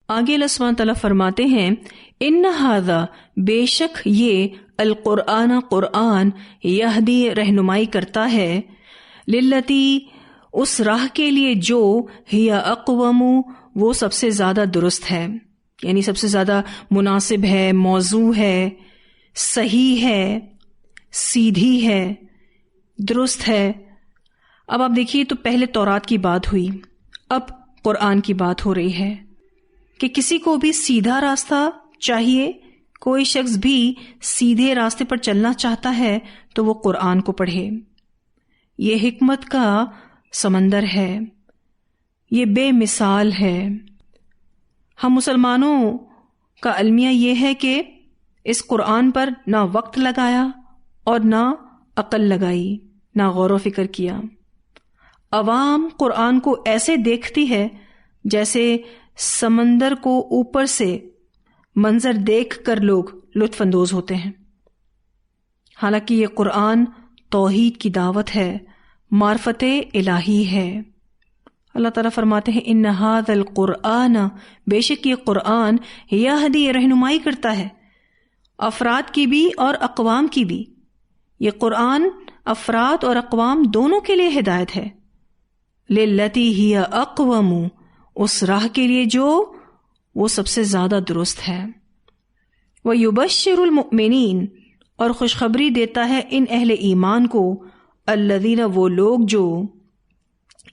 آگے اللہ سبحانہ تعالیٰ فرماتے ہیں ان ھذا بے شک یہ القرآن قرآن یہدی رہنمائی کرتا ہے للتی اس راہ کے لیے جو ہی اقوم وہ سب سے زیادہ درست ہے، یعنی سب سے زیادہ مناسب ہے، موزوں ہے، صحیح ہے، سیدھی ہے، درست ہے۔ اب آپ دیکھیے تو پہلے تورات کی بات ہوئی، اب قرآن کی بات ہو رہی ہے کہ کسی کو بھی سیدھا راستہ چاہیے، کوئی شخص بھی سیدھے راستے پر چلنا چاہتا ہے تو وہ قرآن کو پڑھے۔ یہ حکمت کا سمندر ہے، یہ بے مثال ہے۔ ہم مسلمانوں کا المیہ یہ ہے کہ اس قرآن پر نہ وقت لگایا اور نہ عقل لگائی، نہ غور و فکر کیا۔ عوام قرآن کو ایسے دیکھتی ہے جیسے سمندر کو اوپر سے منظر دیکھ کر لوگ لطف اندوز ہوتے ہیں، حالانکہ یہ قرآن توحید کی دعوت ہے، معرفت الہی ہے۔ اللہ تعالیٰ فرماتے ہیں ان ھذا القرآن بے شک یہ قرآن یہدی رہنمائی کرتا ہے، افراد کی بھی اور اقوام کی بھی۔ یہ قرآن افراد اور اقوام دونوں کے لیے ہدایت ہے۔ للتی ہی اقوم اس راہ کے لیے جو وہ سب سے زیادہ درست ہے۔ وَيُبَشِّرُ الْمُؤْمِنِينَ اور خوشخبری دیتا ہے ان اہل ایمان کو، الذین وہ لوگ جو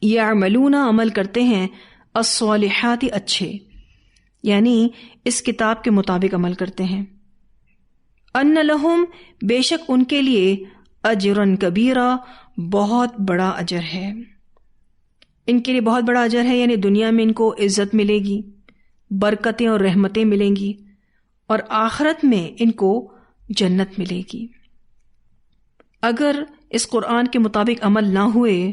یعملون عمل کرتے ہیں، الصالحات اچھے، یعنی اس کتاب کے مطابق عمل کرتے ہیں، ان لہم بے شک ان کے لیے اجرن کبیرہ بہت بڑا اجر ہے۔ ان کے لیے بہت بڑا اجر ہے، یعنی دنیا میں ان کو عزت ملے گی، برکتیں اور رحمتیں ملیں گی، اور آخرت میں ان کو جنت ملے گی۔ اگر اس قرآن کے مطابق عمل نہ ہوئے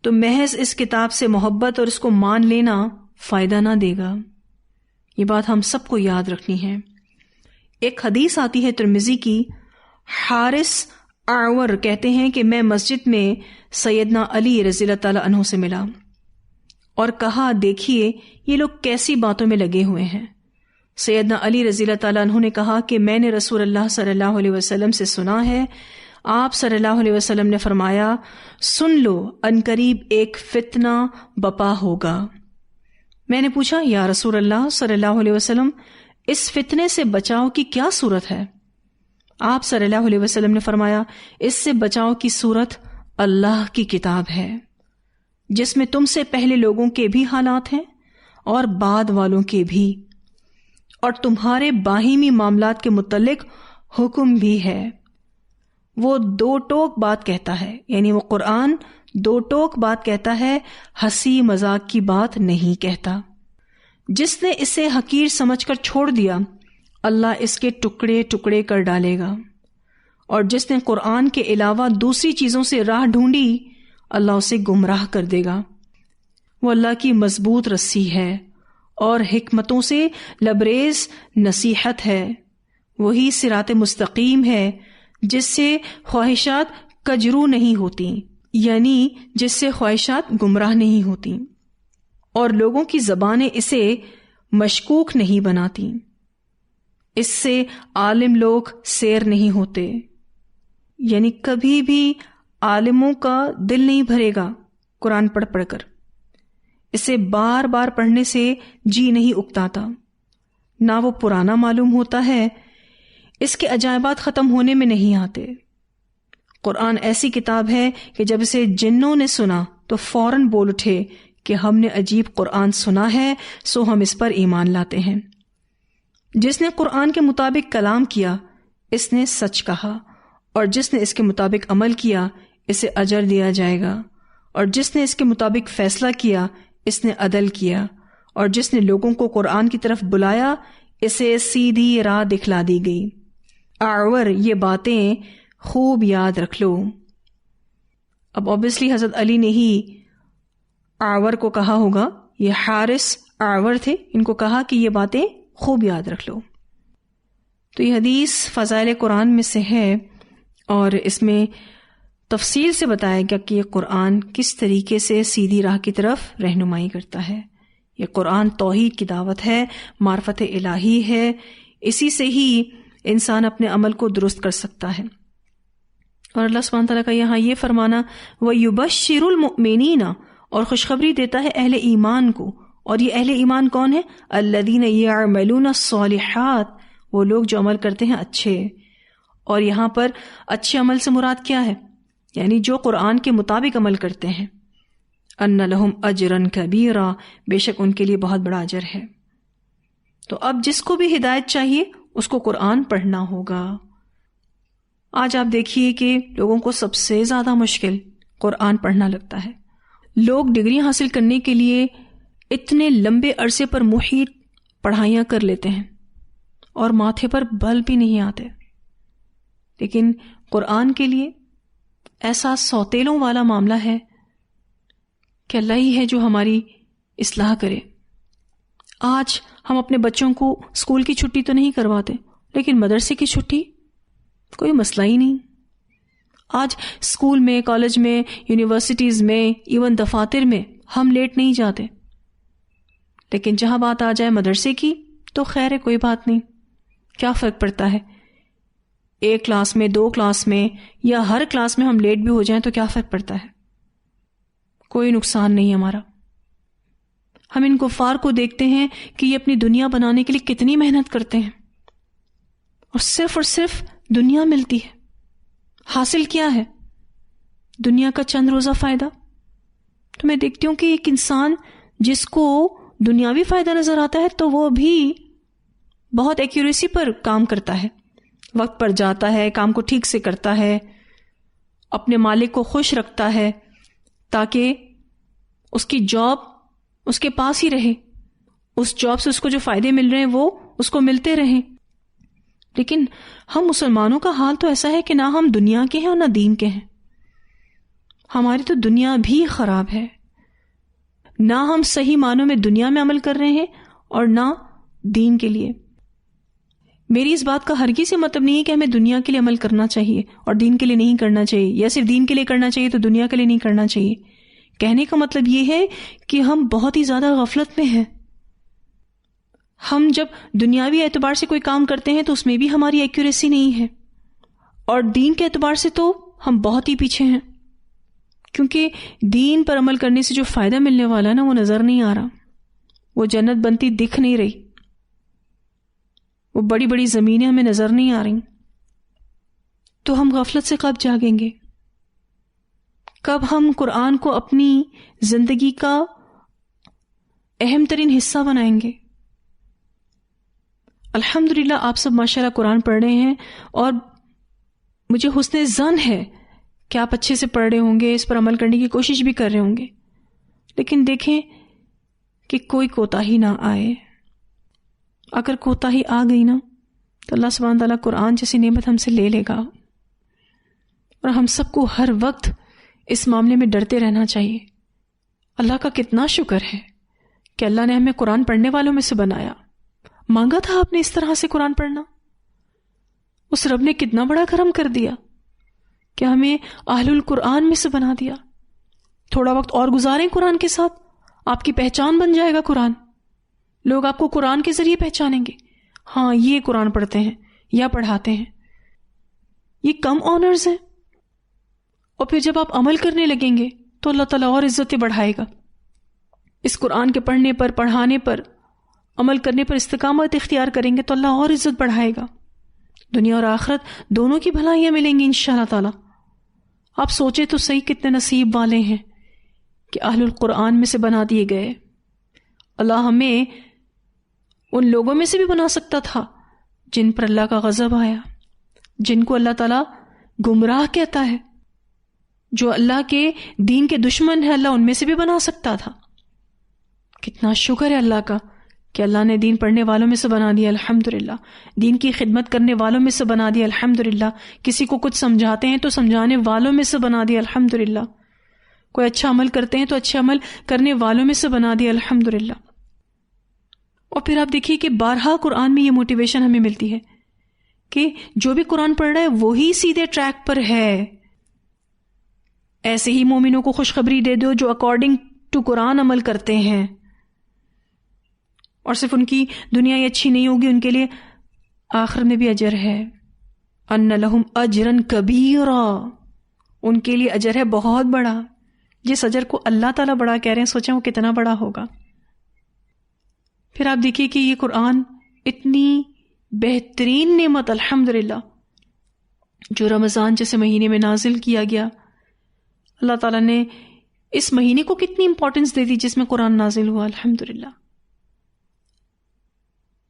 تو محض اس کتاب سے محبت اور اس کو مان لینا فائدہ نہ دے گا۔ یہ بات ہم سب کو یاد رکھنی ہے۔ ایک حدیث آتی ہے ترمذی کی، حارث اعور کہتے ہیں کہ میں مسجد میں سیدنا علی رضی اللہ تعالیٰ عنہ سے ملا اور کہا دیکھیے یہ لوگ کیسی باتوں میں لگے ہوئے ہیں۔ سیدنا علی رضی اللہ تعالیٰ عنہ نے کہا کہ میں نے رسول اللہ صلی اللہ علیہ وسلم سے سنا ہے، آپ صلی اللہ علیہ وسلم نے فرمایا سن لو عنقریب ایک فتنہ بپا ہوگا۔ میں نے پوچھا یا رسول اللہ صلی اللہ علیہ وسلم اس فتنے سے بچاؤ کی کیا صورت ہے؟ آپ صلی اللہ علیہ وسلم نے فرمایا اس سے بچاؤ کی صورت اللہ کی کتاب ہے، جس میں تم سے پہلے لوگوں کے بھی حالات ہیں اور بعد والوں کے بھی، اور تمہارے باہمی معاملات کے متعلق حکم بھی ہے۔ وہ دو ٹوک بات کہتا ہے، یعنی وہ قرآن دو ٹوک بات کہتا ہے، ہنسی مذاق کی بات نہیں کہتا۔ جس نے اسے حقیر سمجھ کر چھوڑ دیا اللہ اس کے ٹکڑے ٹکڑے کر ڈالے گا، اور جس نے قرآن کے علاوہ دوسری چیزوں سے راہ ڈھونڈی اللہ اسے گمراہ کر دے گا۔ وہ اللہ کی مضبوط رسی ہے اور حکمتوں سے لبریز نصیحت ہے، وہی صراط مستقیم ہے جس سے خواہشات کجرو نہیں ہوتی، یعنی جس سے خواہشات گمراہ نہیں ہوتی، اور لوگوں کی زبانیں اسے مشکوک نہیں بناتی، اس سے عالم لوگ سیر نہیں ہوتے، یعنی کبھی بھی عالموں کا دل نہیں بھرے گا قرآن پڑھ پڑھ کر، اسے بار بار پڑھنے سے جی نہیں اکتاتا، نہ وہ پرانا معلوم ہوتا ہے، اس کے عجائبات ختم ہونے میں نہیں آتے۔ قرآن ایسی کتاب ہے کہ جب اسے جنوں نے سنا تو فوراً بول اٹھے کہ ہم نے عجیب قرآن سنا ہے سو ہم اس پر ایمان لاتے ہیں۔ جس نے قرآن کے مطابق کلام کیا اس نے سچ کہا، اور جس نے اس کے مطابق عمل کیا اسے اجر دیا جائے گا، اور جس نے اس کے مطابق فیصلہ کیا اس نے عدل کیا، اور جس نے لوگوں کو قرآن کی طرف بلایا اسے سیدھی راہ دکھلا دی گئی۔ اعور یہ باتیں خوب یاد رکھ لو۔ اب obviously حضرت علی نے ہی اعور کو کہا ہوگا، یہ حارث اعور تھے، ان کو کہا کہ یہ باتیں خوب یاد رکھ لو۔ تو یہ حدیث فضائل قرآن میں سے ہے، اور اس میں تفصیل سے بتایا گیا کہ یہ قرآن کس طریقے سے سیدھی راہ کی طرف رہنمائی کرتا ہے، یہ قرآن توحید کی دعوت ہے، معرفت الہی ہے، اسی سے ہی انسان اپنے عمل کو درست کر سکتا ہے۔ اور اللہ سبحانہ تعالیٰ کا یہاں یہ فرمانا وَيُبَشِّرُ الْمُؤْمِنِينَ، اور خوشخبری دیتا ہے اہل ایمان کو۔ اور یہ اہل ایمان کون ہے؟ الذین یعملون الصالحات، وہ لوگ جو عمل کرتے ہیں اچھے۔ اور یہاں پر اچھے عمل سے مراد کیا ہے؟ یعنی جو قرآن کے مطابق عمل کرتے ہیں۔ ان لہم اجرا کبیرا، بے شک ان کے لیے بہت بڑا اجر ہے۔ تو اب جس کو بھی ہدایت چاہیے اس کو قرآن پڑھنا ہوگا۔ آج آپ دیکھیے کہ لوگوں کو سب سے زیادہ مشکل قرآن پڑھنا لگتا ہے۔ لوگ ڈگری حاصل کرنے کے لیے اتنے لمبے عرصے پر محیط پڑھائیاں کر لیتے ہیں اور ماتھے پر بل بھی نہیں آتے، لیکن قرآن کے لیے ایسا سوتیلوں والا معاملہ ہے کہ اللہ ہی ہے جو ہماری اصلاح کرے۔ آج ہم اپنے بچوں کو اسکول کی چھٹی تو نہیں کرواتے، لیکن مدرسے کی چھٹی کوئی مسئلہ ہی نہیں۔ آج اسکول میں، کالج میں، یونیورسٹیز میں، ایون دفاتر میں ہم لیٹ نہیں جاتے، لیکن جہاں بات آ جائے مدرسے کی تو خیر ہے، کوئی بات نہیں، کیا فرق پڑتا ہے؟ ایک کلاس میں، 2 کلاس میں، یا ہر کلاس میں ہم لیٹ بھی ہو جائیں تو کیا فرق پڑتا ہے؟ کوئی نقصان نہیں ہمارا۔ ہم ان کفار کو دیکھتے ہیں کہ یہ اپنی دنیا بنانے کے لیے کتنی محنت کرتے ہیں، اور صرف دنیا ملتی ہے۔ حاصل کیا ہے؟ دنیا کا چند روزہ فائدہ۔ تو میں دیکھتی ہوں کہ ایک انسان جس کو دنیاوی فائدہ نظر آتا ہے تو وہ بھی بہت ایکیوریسی پر کام کرتا ہے، وقت پر جاتا ہے، کام کو ٹھیک سے کرتا ہے، اپنے مالک کو خوش رکھتا ہے تاکہ اس کی جاب اس کے پاس ہی رہے، اس جاب سے اس کو جو فائدے مل رہے ہیں وہ اس کو ملتے رہیں۔ لیکن ہم مسلمانوں کا حال تو ایسا ہے کہ نہ ہم دنیا کے ہیں اور نہ دین کے ہیں۔ ہماری تو دنیا بھی خراب ہے، نہ ہم صحیح معنوں میں دنیا میں عمل کر رہے ہیں اور نہ دین کے لیے۔ میری اس بات کا ہرگز یہ مطلب نہیں ہے کہ ہمیں دنیا کے لیے عمل کرنا چاہیے اور دین کے لیے نہیں کرنا چاہیے، یا صرف دین کے لیے کرنا چاہیے تو دنیا کے لیے نہیں کرنا چاہیے۔ کہنے کا مطلب یہ ہے کہ ہم بہت ہی زیادہ غفلت میں ہیں۔ ہم جب دنیاوی اعتبار سے کوئی کام کرتے ہیں تو اس میں بھی ہماری ایکیوریسی نہیں ہے، اور دین کے اعتبار سے تو ہم بہت ہی پیچھے ہیں، کیونکہ دین پر عمل کرنے سے جو فائدہ ملنے والا ہے نا وہ نظر نہیں آ رہا، وہ جنت بنتی دکھ نہیں رہی، وہ بڑی بڑی زمینیں ہمیں نظر نہیں آ رہی۔ تو ہم غفلت سے کب جاگیں گے؟ کب ہم قرآن کو اپنی زندگی کا اہم ترین حصہ بنائیں گے؟ الحمدللہ آپ سب ماشاءاللہ قرآن پڑھ رہے ہیں، اور مجھے حسن ظن ہے کہ آپ اچھے سے پڑھ رہے ہوں گے، اس پر عمل کرنے کی کوشش بھی کر رہے ہوں گے، لیکن دیکھیں کہ کوئی کوتاہی نہ آئے۔ اگر کوتاہی آ گئی نا تو اللہ سبحانہ تعالیٰ قرآن جیسی نعمت ہم سے لے لے گا، اور ہم سب کو ہر وقت اس معاملے میں ڈرتے رہنا چاہیے۔ اللہ کا کتنا شکر ہے کہ اللہ نے ہمیں قرآن پڑھنے والوں میں سے بنایا۔ مانگا تھا آپ نے اس طرح سے قرآن پڑھنا؟ اس رب نے کتنا بڑا کرم کر دیا کہ ہمیں اہل القرآن میں سے بنا دیا۔ تھوڑا وقت اور گزاریں قرآن کے ساتھ، آپ کی پہچان بن جائے گا قرآن، لوگ آپ کو قرآن کے ذریعے پہچانیں گے، ہاں یہ قرآن پڑھتے ہیں یا پڑھاتے ہیں۔ یہ کم آنرز ہیں، اور پھر جب آپ عمل کرنے لگیں گے تو اللہ تعالیٰ اور عزتیں بڑھائے گا۔ اس قرآن کے پڑھنے پر، پڑھانے پر، عمل کرنے پر استقامت اختیار کریں گے تو اللہ اور عزت بڑھائے گا، دنیا اور آخرت دونوں کی بھلائیاں ملیں گی انشاءاللہ تعالی۔ آپ سوچے تو صحیح کتنے نصیب والے ہیں کہ اہل القرآن میں سے بنا دیے گئے۔ اللہ ہمیں ان لوگوں میں سے بھی بنا سکتا تھا جن پر اللہ کا غضب آیا، جن کو اللہ تعالیٰ گمراہ کہتا ہے، جو اللہ کے دین کے دشمن ہے، اللہ ان میں سے بھی بنا سکتا تھا۔ کتنا شکر ہے اللہ کا کہ اللہ نے دین پڑھنے والوں میں سے بنا دیا، الحمدللہ، دین کی خدمت کرنے والوں میں سے بنا دیا، الحمدللہ، کسی کو کچھ سمجھاتے ہیں تو سمجھانے والوں میں سے بنا دیا، الحمدللہ، کوئی اچھا عمل کرتے ہیں تو اچھا عمل کرنے والوں میں سے بنا دیا، الحمدللہ۔ اور پھر آپ دیکھیے کہ بارہا قرآن میں یہ موٹیویشن ہمیں ملتی ہے کہ جو بھی قرآن پڑھ رہا ہے وہی سیدھے ٹریک پر ہے۔ ایسے ہی مومنوں کو خوشخبری دے دو جو اکارڈنگ ٹو قرآن عمل کرتے ہیں۔ اور صرف ان کی دنیا ہی اچھی نہیں ہوگی، ان کے لیے آخرت میں بھی اجر ہے. ان لہم اجرا کبیرا، ان کے لیے اجر ہے بہت بڑا. جس اجر کو اللہ تعالیٰ بڑا کہہ رہے ہیں، سوچیں وہ کتنا بڑا ہوگا. پھر آپ دیکھیے کہ یہ قرآن اتنی بہترین نعمت الحمدللہ جو رمضان جیسے مہینے میں نازل کیا گیا، اللہ تعالیٰ نے اس مہینے کو کتنی امپورٹنس دے دی جس میں قرآن نازل ہوا الحمدللہ.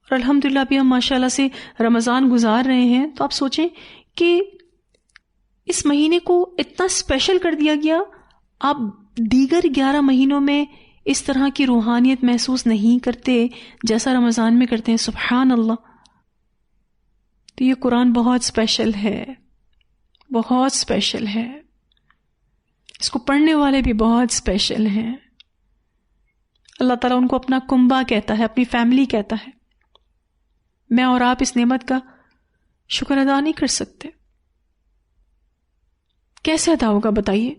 اور الحمدللہ ابھی ہم ماشاءاللہ سے رمضان گزار رہے ہیں، تو آپ سوچیں کہ اس مہینے کو اتنا اسپیشل کر دیا گیا. آپ دیگر 11 مہینوں میں اس طرح کی روحانیت محسوس نہیں کرتے جیسا رمضان میں کرتے ہیں. سبحان اللہ. تو یہ قرآن بہت اسپیشل ہے، بہت اسپیشل ہے. اس کو پڑھنے والے بھی بہت اسپیشل ہیں. اللہ تعالیٰ ان کو اپنا کنبہ کہتا ہے، اپنی فیملی کہتا ہے. میں اور آپ اس نعمت کا شکر ادا نہیں کر سکتے. کیسے ادا ہوگا بتائیے؟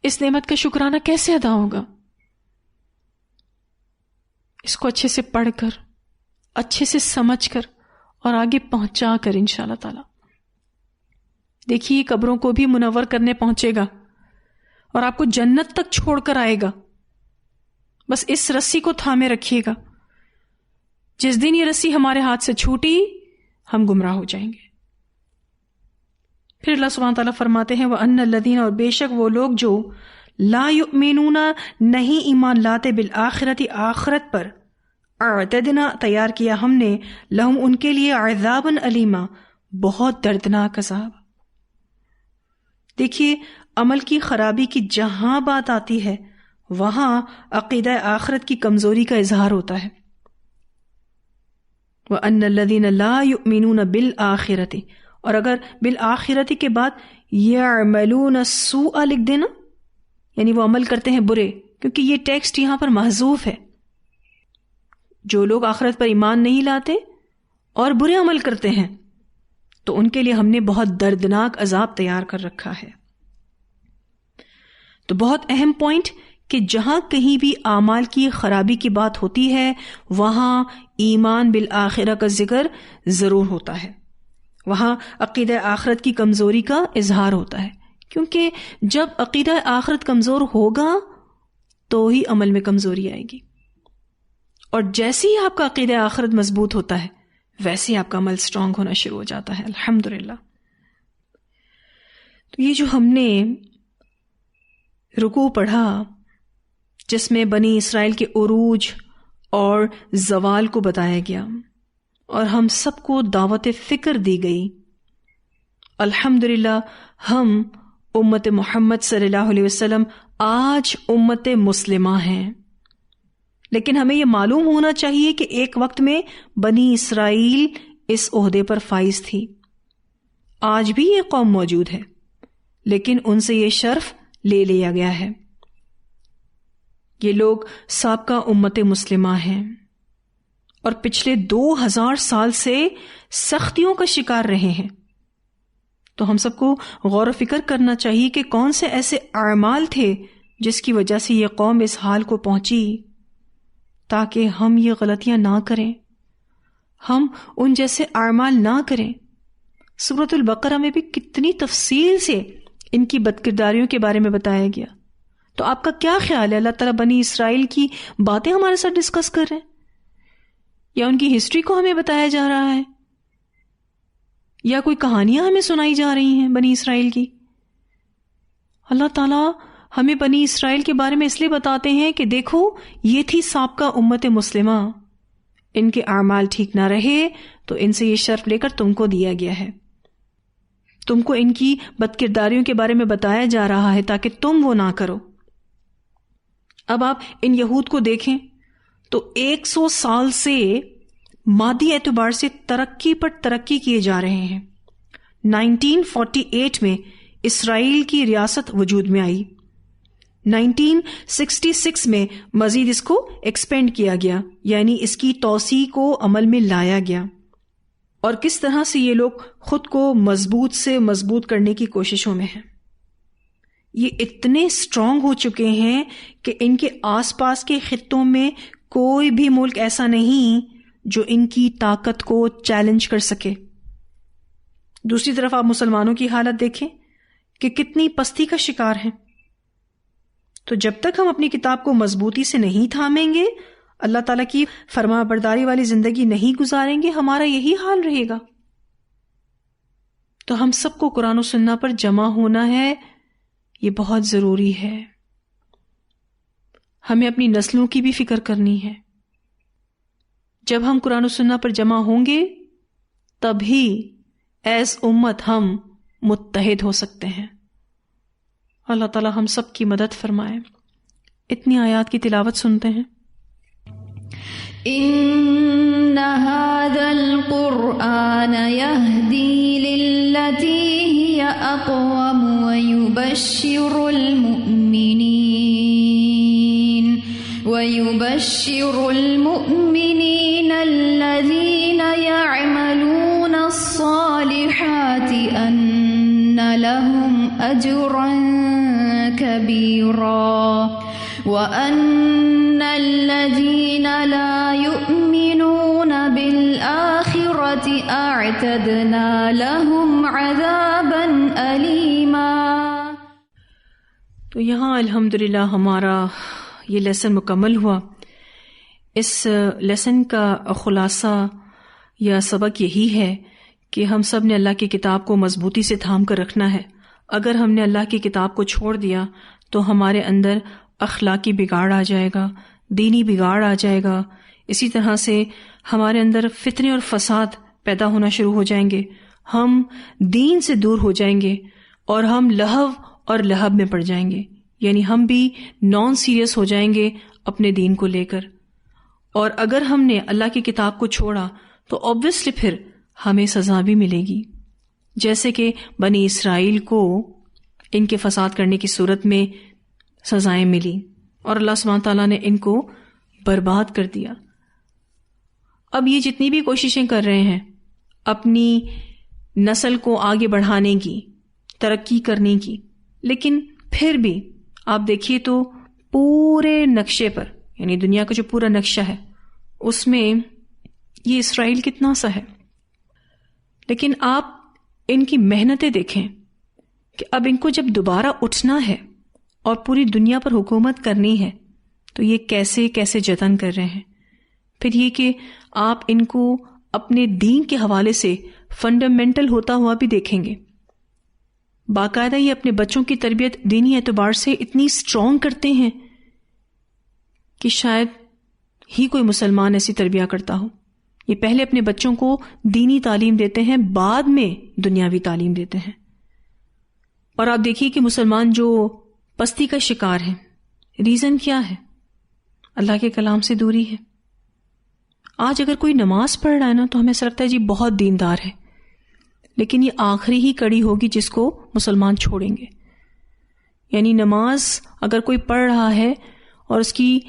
اس نعمت کا شکرانہ کیسے ادا ہوگا؟ اس کو اچھے سے پڑھ کر، اچھے سے سمجھ کر اور آگے پہنچا کر انشاءاللہ تعالی. دیکھیے قبروں کو بھی منور کرنے پہنچے گا اور آپ کو جنت تک چھوڑ کر آئے گا. بس اس رسی کو تھامے رکھیے گا. جس دن یہ رسی ہمارے ہاتھ سے چھوٹی ہم گمراہ ہو جائیں گے. پھر اللہ سبحانہ تعالیٰ فرماتے ہیں وَأَنَّ الَّذِينَ، اور بے شک وہ لوگ جو لا یؤمنون نہیں ایمان لاتے بالآخرت، آخرت پر، اعتدنا تیار کیا ہم نے، لہم ان کے لیے، عذابا علیما بہت دردناک عذاب. دیکھیے عمل کی خرابی کی جہاں بات آتی ہے وہاں عقیدہ آخرت کی کمزوری کا اظہار ہوتا ہے. وَأَنَّ الَّذِينَ لَا يُؤْمِنُونَ بِالْآخِرَةِ، اور اگر بالآخرتی کے بعد يَعْمَلُونَ السُّوءَ لکھ دینا، یعنی وہ عمل کرتے ہیں برے، کیونکہ یہ ٹیکسٹ یہاں پر محذوف ہے. جو لوگ آخرت پر ایمان نہیں لاتے اور برے عمل کرتے ہیں تو ان کے لیے ہم نے بہت دردناک عذاب تیار کر رکھا ہے. تو بہت اہم پوائنٹ کہ جہاں کہیں بھی اعمال کی خرابی کی بات ہوتی ہے وہاں ایمان بالآخرہ کا ذکر ضرور ہوتا ہے، وہاں عقیدہ آخرت کی کمزوری کا اظہار ہوتا ہے. کیونکہ جب عقیدہ آخرت کمزور ہوگا تو ہی عمل میں کمزوری آئے گی، اور جیسے ہی آپ کا عقیدہ آخرت مضبوط ہوتا ہے ویسے ہی آپ کا عمل اسٹرانگ ہونا شروع ہو جاتا ہے الحمدللہ. تو یہ جو ہم نے رکوع پڑھا جس میں بنی اسرائیل کے عروج اور زوال کو بتایا گیا اور ہم سب کو دعوت فکر دی گئی، الحمدللہ ہم امت محمد صلی اللہ علیہ وسلم آج امت مسلمہ ہیں. لیکن ہمیں یہ معلوم ہونا چاہیے کہ ایک وقت میں بنی اسرائیل اس عہدے پر فائز تھی. آج بھی یہ قوم موجود ہے لیکن ان سے یہ شرف لے لیا گیا ہے. یہ لوگ سابقہ امت مسلمہ ہیں اور پچھلے 2000 سال سے سختیوں کا شکار رہے ہیں. تو ہم سب کو غور و فکر کرنا چاہیے کہ کون سے ایسے اعمال تھے جس کی وجہ سے یہ قوم اس حال کو پہنچی، تاکہ ہم یہ غلطیاں نہ کریں، ہم ان جیسے اعمال نہ کریں. سورۃ البقرہ میں بھی کتنی تفصیل سے ان کی بدکرداریوں کے بارے میں بتایا گیا. تو آپ کا کیا خیال ہے؟ اللہ تعالیٰ بنی اسرائیل کی باتیں ہمارے ساتھ ڈسکس کر رہے ہیں، یا ان کی ہسٹری کو ہمیں بتایا جا رہا ہے، یا کوئی کہانیاں ہمیں سنائی جا رہی ہیں بنی اسرائیل کی؟ اللہ تعالیٰ ہمیں بنی اسرائیل کے بارے میں اس لیے بتاتے ہیں کہ دیکھو یہ تھی سابقہ امت مسلمہ، ان کے اعمال ٹھیک نہ رہے تو ان سے یہ شرف لے کر تم کو دیا گیا ہے، تم کو ان کی بدکرداریوں کے بارے میں بتایا جا رہا ہے تاکہ تم وہ نہ کرو. اب آپ ان یہود کو دیکھیں تو 100 سال سے مادی اعتبار سے ترقی پر ترقی کیے جا رہے ہیں. 1948 میں اسرائیل کی ریاست وجود میں آئی، 1966 میں مزید اس کو ایکسپینڈ کیا گیا، یعنی اس کی توسیع کو عمل میں لایا گیا. اور کس طرح سے یہ لوگ خود کو مضبوط سے مضبوط کرنے کی کوششوں میں ہیں. یہ اتنے اسٹرانگ ہو چکے ہیں کہ ان کے آس پاس کے خطوں میں کوئی بھی ملک ایسا نہیں جو ان کی طاقت کو چیلنج کر سکے۔ دوسری طرف آپ مسلمانوں کی حالت دیکھیں کہ کتنی پستی کا شکار ہیں۔ تو جب تک ہم اپنی کتاب کو مضبوطی سے نہیں تھامیں گے، اللہ تعالیٰ کی فرما برداری والی زندگی نہیں گزاریں گے، ہمارا یہی حال رہے گا۔ تو ہم سب کو قرآن و سنہ پر جمع ہونا ہے، یہ بہت ضروری ہے۔ ہمیں اپنی نسلوں کی بھی فکر کرنی ہے۔ جب ہم قرآن و سنہ پر جمع ہوں گے تبھی ایز امت ہم متحد ہو سکتے ہیں۔ اللہ تعالی ہم سب کی مدد فرمائے۔ اتنی آیات کی تلاوت سنتے ہیں۔ ان هذا القرآن يهدي للتي هي اقوم ويبشر المؤمنين الذين يعملون الصالحات ان لهم اجرا كبيرا وَأَنَّ الَّذِينَ لَا يُؤْمِنُونَ بِالْآخِرَةِ أَعْتَدْنَا لَهُمْ عَذَابًا أَلِيمًا۔ تو یہاں الحمدللہ ہمارا یہ لیسن مکمل ہوا۔ اس لیسن کا خلاصہ یا سبق یہی ہے کہ ہم سب نے اللہ کی کتاب کو مضبوطی سے تھام کر رکھنا ہے۔ اگر ہم نے اللہ کی کتاب کو چھوڑ دیا تو ہمارے اندر اخلاقی بگاڑ آ جائے گا، دینی بگاڑ آ جائے گا، اسی طرح سے ہمارے اندر فتنے اور فساد پیدا ہونا شروع ہو جائیں گے، ہم دین سے دور ہو جائیں گے اور ہم لہو اور لہب میں پڑ جائیں گے، یعنی ہم بھی نان سیریس ہو جائیں گے اپنے دین کو لے کر۔ اور اگر ہم نے اللہ کی کتاب کو چھوڑا تو obviously پھر ہمیں سزا بھی ملے گی، جیسے کہ بنی اسرائیل کو ان کے فساد کرنے کی صورت میں سزائیں ملی اور اللہ سبحانہ تعالیٰ نے ان کو برباد کر دیا۔ اب یہ جتنی بھی کوششیں کر رہے ہیں اپنی نسل کو آگے بڑھانے کی، ترقی کرنے کی، لیکن پھر بھی آپ دیکھیے تو پورے نقشے پر، یعنی دنیا کا جو پورا نقشہ ہے اس میں یہ اسرائیل کتنا سا ہے، لیکن آپ ان کی محنتیں دیکھیں کہ اب ان کو جب دوبارہ اٹھنا ہے اور پوری دنیا پر حکومت کرنی ہے تو یہ کیسے کیسے جتن کر رہے ہیں۔ پھر یہ کہ آپ ان کو اپنے دین کے حوالے سے فنڈامنٹل ہوتا ہوا بھی دیکھیں گے، باقاعدہ یہ اپنے بچوں کی تربیت دینی اعتبار سے اتنی اسٹرانگ کرتے ہیں کہ شاید ہی کوئی مسلمان ایسی تربیت کرتا ہو۔ یہ پہلے اپنے بچوں کو دینی تعلیم دیتے ہیں، بعد میں دنیاوی تعلیم دیتے ہیں۔ اور آپ دیکھیے کہ مسلمان جو پستی کا شکار ہے، ریزن کیا ہے؟ اللہ کے کلام سے دوری ہے۔ آج اگر کوئی نماز پڑھ رہا ہے نا تو ہمیں ایسا لگتا ہے جی بہت دیندار ہے، لیکن یہ آخری ہی کڑی ہوگی جس کو مسلمان چھوڑیں گے۔ یعنی نماز اگر کوئی پڑھ رہا ہے اور اس کی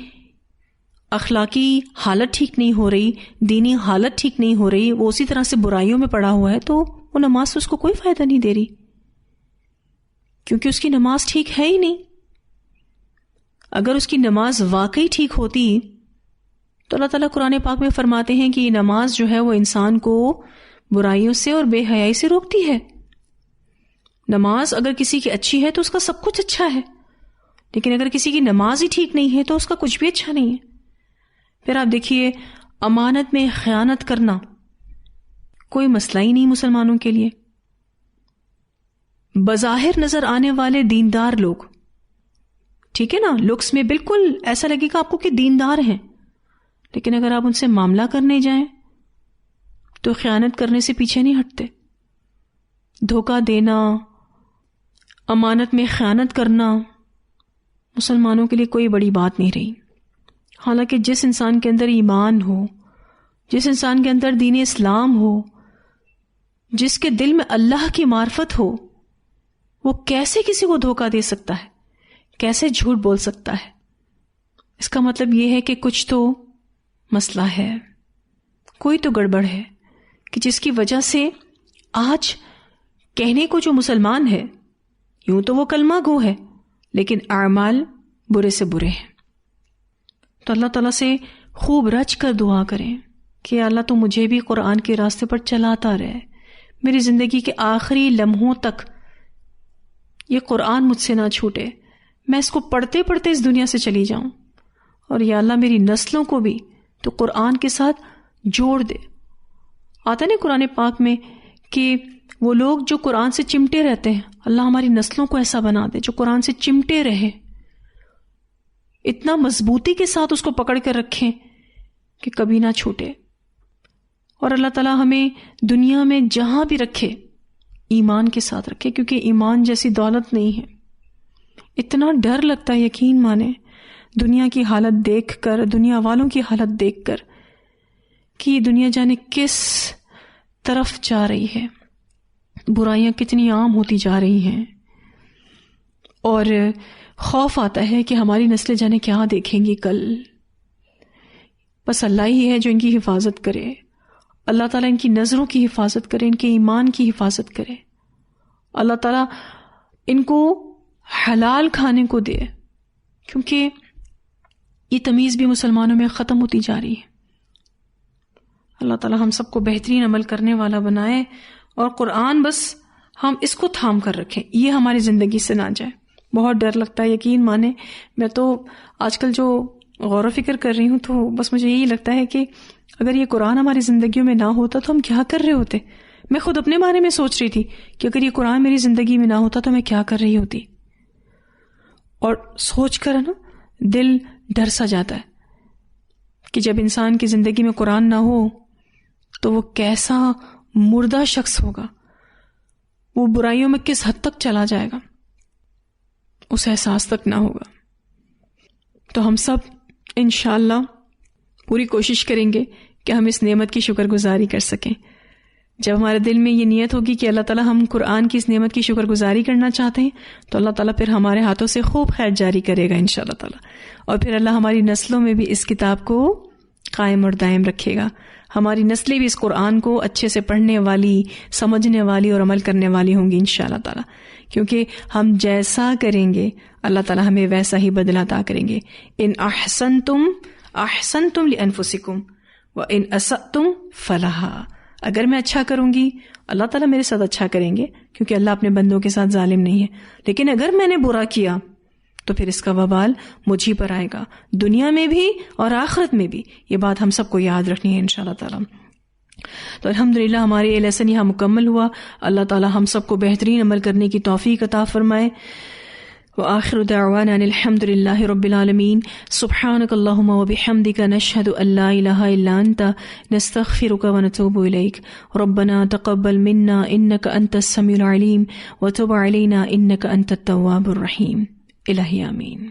اخلاقی حالت ٹھیک نہیں ہو رہی، دینی حالت ٹھیک نہیں ہو رہی، وہ اسی طرح سے برائیوں میں پڑا ہوا ہے، تو وہ نماز سے اس کو کوئی فائدہ نہیں دے رہی، کیونکہ اس کی نماز ٹھیک ہے ہی نہیں۔ اگر اس کی نماز واقعی ٹھیک ہوتی تو اللہ تعالیٰ قرآن پاک میں فرماتے ہیں کہ یہ نماز جو ہے وہ انسان کو برائیوں سے اور بے حیائی سے روکتی ہے۔ نماز اگر کسی کی اچھی ہے تو اس کا سب کچھ اچھا ہے، لیکن اگر کسی کی نماز ہی ٹھیک نہیں ہے تو اس کا کچھ بھی اچھا نہیں ہے۔ پھر آپ دیکھیے امانت میں خیانت کرنا کوئی مسئلہ ہی نہیں مسلمانوں کے لیے۔ بظاہر نظر آنے والے دیندار لوگ، ٹھیک ہے نا، لکس میں بالکل ایسا لگے گا آپ کو کہ دیندار ہیں، لیکن اگر آپ ان سے معاملہ کرنے جائیں تو خیانت کرنے سے پیچھے نہیں ہٹتے۔ دھوکہ دینا، امانت میں خیانت کرنا مسلمانوں کے لیے کوئی بڑی بات نہیں رہی۔ حالانکہ جس انسان کے اندر ایمان ہو، جس انسان کے اندر دین اسلام ہو، جس کے دل میں اللہ کی معرفت ہو، وہ کیسے کسی کو دھوکہ دے سکتا ہے، کیسے جھوٹ بول سکتا ہے؟ اس کا مطلب یہ ہے کہ کچھ تو مسئلہ ہے، کوئی تو گڑبڑ ہے، کہ جس کی وجہ سے آج کہنے کو جو مسلمان ہے، یوں تو وہ کلمہ گو ہے، لیکن اعمال برے سے برے ہیں۔ تو اللہ تعالیٰ سے خوب رچ کر دعا کریں کہ اللہ تو مجھے بھی قرآن کے راستے پر چلاتا رہے، میری زندگی کے آخری لمحوں تک یہ قرآن مجھ سے نہ چھوٹے، میں اس کو پڑھتے پڑھتے اس دنیا سے چلی جاؤں، اور یا اللہ میری نسلوں کو بھی تو قرآن کے ساتھ جوڑ دے۔ آتا نہیں قرآن پاک میں کہ وہ لوگ جو قرآن سے چمٹے رہتے ہیں، اللہ ہماری نسلوں کو ایسا بنا دے جو قرآن سے چمٹے رہے، اتنا مضبوطی کے ساتھ اس کو پکڑ کر رکھیں کہ کبھی نہ چھوٹے۔ اور اللہ تعالیٰ ہمیں دنیا میں جہاں بھی رکھے ایمان کے ساتھ رکھے، کیونکہ ایمان جیسی دولت نہیں ہے۔ اتنا ڈر لگتا ہے، یقین مانے، دنیا کی حالت دیکھ کر، دنیا والوں کی حالت دیکھ کر، کہ یہ دنیا جانے کس طرف جا رہی ہے، برائیاں کتنی عام ہوتی جا رہی ہیں، اور خوف آتا ہے کہ ہماری نسلیں جانے کیا دیکھیں گی کل۔ بس اللہ ہی ہے جو ان کی حفاظت کرے، اللہ تعالیٰ ان کی نظروں کی حفاظت کرے، ان کے ایمان کی حفاظت کرے، اللہ تعالیٰ ان کو حلال کھانے کو دے، کیونکہ یہ تمیز بھی مسلمانوں میں ختم ہوتی جا رہی ہے۔ اللہ تعالیٰ ہم سب کو بہترین عمل کرنے والا بنائے، اور قرآن بس ہم اس کو تھام کر رکھیں، یہ ہماری زندگی سے نہ جائے۔ بہت ڈر لگتا ہے، یقین مانے، میں تو آج کل جو غور و فکر کر رہی ہوں تو بس مجھے یہی لگتا ہے کہ اگر یہ قرآن ہماری زندگیوں میں نہ ہوتا تو ہم کیا کر رہے ہوتے۔ میں خود اپنے بارے میں سوچ رہی تھی کہ اگر یہ قرآن میری زندگی میں نہ ہوتا تو میں کیا کر رہی ہوتی، اور سوچ کر نا دل ڈر سا جاتا ہے کہ جب انسان کی زندگی میں قرآن نہ ہو تو وہ کیسا مردہ شخص ہوگا، وہ برائیوں میں کس حد تک چلا جائے گا، اس احساس تک نہ ہوگا۔ تو ہم سب انشاءاللہ پوری کوشش کریں گے کہ ہم اس نعمت کی شکر گزاری کر سکیں۔ جب ہمارے دل میں یہ نیت ہوگی کہ اللہ تعالیٰ ہم قرآن کی اس نعمت کی شکر گزاری کرنا چاہتے ہیں، تو اللہ تعالیٰ پھر ہمارے ہاتھوں سے خوب خیر جاری کرے گا انشاءاللہ تعالیٰ، اور پھر اللہ ہماری نسلوں میں بھی اس کتاب کو قائم اور دائم رکھے گا۔ ہماری نسلیں بھی اس قرآن کو اچھے سے پڑھنے والی، سمجھنے والی اور عمل کرنے والی ہوں گی انشاءاللہ تعالیٰ، کیونکہ ہم جیسا کریں گے اللہ تعالیٰ ہمیں ویسا ہی بدلہ عطا کریں گے۔ ان احسنتم احسنتم لانفسکم وان اسأتم فلہا، اگر میں اچھا کروں گی اللہ تعالیٰ میرے ساتھ اچھا کریں گے، کیونکہ اللہ اپنے بندوں کے ساتھ ظالم نہیں ہے، لیکن اگر میں نے برا کیا تو پھر اس کا وبال مجھ ہی پر آئے گا، دنیا میں بھی اور آخرت میں بھی۔ یہ بات ہم سب کو یاد رکھنی ہے انشاءاللہ تعالیٰ۔ تو الحمدللہ ہمارے یہ لیسن یہاں مکمل ہوا۔ اللہ تعالیٰ ہم سب کو بہترین عمل کرنے کی توفیق عطا فرمائے۔ وآخر دعوانا ان الحمد للہ رب العالمین۔ سبحانک اللہم وبحمدک، نشہد ان لا الہ الا انت، نستغفرک ونتوب الیک۔ ربنا تقبل منا انک انت السمیع العلیم وتب علینا انک انت التواب الرحیم۔ الہی آمین۔